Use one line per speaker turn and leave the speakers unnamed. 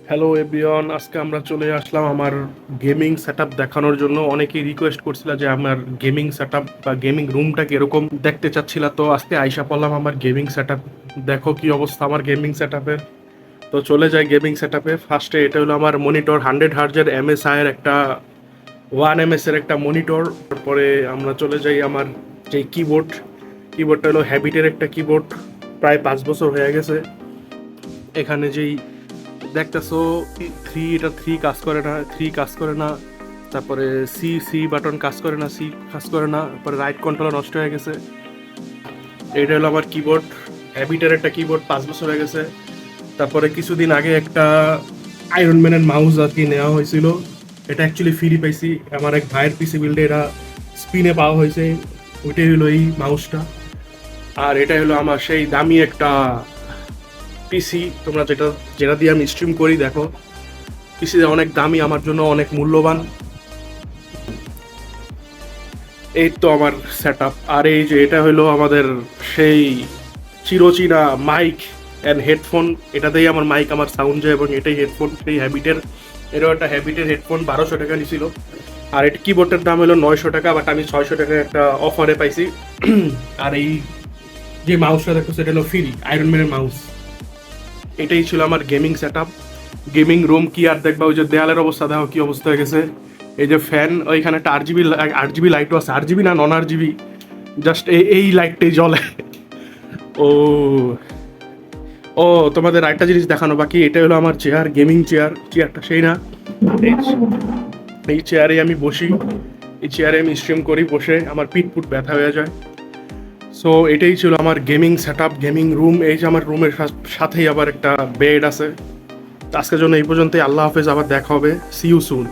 Hello everyone, আজকে আমরা চলে আসলাম আমার গেমিং সেটআপ দেখানোর জন্য। অনেকেই রিকোয়েস্ট করছিল যে আমার গেমিং সেটআপ বা গেমিং রুমটা কিরকম দেখতে চাচ্ছিল, তো আজকে আইসা পড়লাম আমার গেমিং সেটআপ। দেখো কি অবস্থা আমার গেমিং সেটআপের। তো চলে যাই গেমিং সেটআপে। ফার্স্টে এটা হলো আমার মনিটর, 100 হার্জের এমএসআই এর একটা 1 এমএস এর একটা মনিটর। তারপরে আমরা চলে যাই আমার যে কিবোর্ডটা হলো হ্যাবিটের একটা কিবোর্ড, প্রায় 5 বছর হয়ে গেছে। এখানে যেই দেখতেছো থ্রি কাজ করে না, তারপরে সি সি বাটন কাজ করে না, তারপরে রাইট কন্ট্রোলার নষ্ট হয়ে গেছে। এইটা হলো আমার কিবোর্ড, হ্যাবিটের একটা কিবোর্ড, 5 বছর হয়ে গেছে। তারপরে কিছুদিন আগে একটা আয়রন ম্যানের মাউস আর কি নেওয়া হয়েছিল। এটা অ্যাকচুয়ালি ফ্রি পাইছি, আমার এক ভাইয়ের পিসি বিল্ডে এটা স্পিনে পাওয়া হয়েছে। ওইটাই হলো এই মাউসটা। আর এটা হলো আমার সেই দামি একটা পিসি, তোমরা যেটা যেটা দিয়ে আমি স্ট্রিম করি। দেখো পিসিটা অনেক দামি, আমার জন্য অনেক মূল্যবান। এই তো আমার সেট আপ। আর এই যে এটা হলো আমাদের সেই চিরচেনা মাইক অ্যান্ড হেডফোন। এটাতেই আমার মাইক, আমার সাউন্ড যায়, এবং এটাই হেডফোন সেই হ্যাবিটের। এরও একটা হ্যাবিটের হেডফোন 1200 টাকা নিছিল। আর এটা কিবোর্ডের দাম হলো 900 টাকা, বাট আমি 600 টাকা একটা অফারে পাইছি। আর এই যে মাউসটা দেখো সেটা হলো ফ্রি আয়রন ম্যানের মাউস। এটাই ছিল আমার gaming set up. Gaming room কি আর দেখবা, ওই যে দেয়ালের অবস্থা দেখো কি অবস্থা হয়ে গেছে। এই যে ফ্যান, ওইখানে একটা আট জিবি লাইটও আছে, 8 জিবি না নন 8 জিবি, জাস্ট এই লাইটটাই জ্বলে। ও ও তোমাদের আরেকটা জিনিস দেখানো বাকি। এটা হলো আমার চেয়ার, গেমিং চেয়ারটা সেই না। এই এই চেয়ারে আমি বসি, এই চেয়ারে আমি স্ট্রিম করি বসে, আমার পিঠ পুট ব্যথা হয়ে যায়। সো এটাই ছিল আমার gaming set up, gaming room. এই যে আমার রুমের সাথেই আবার একটা বেড আছে। তো আজকের জন্য এই পর্যন্তই। আল্লাহ হাফেজ, আবার দেখা হবে। See you soon.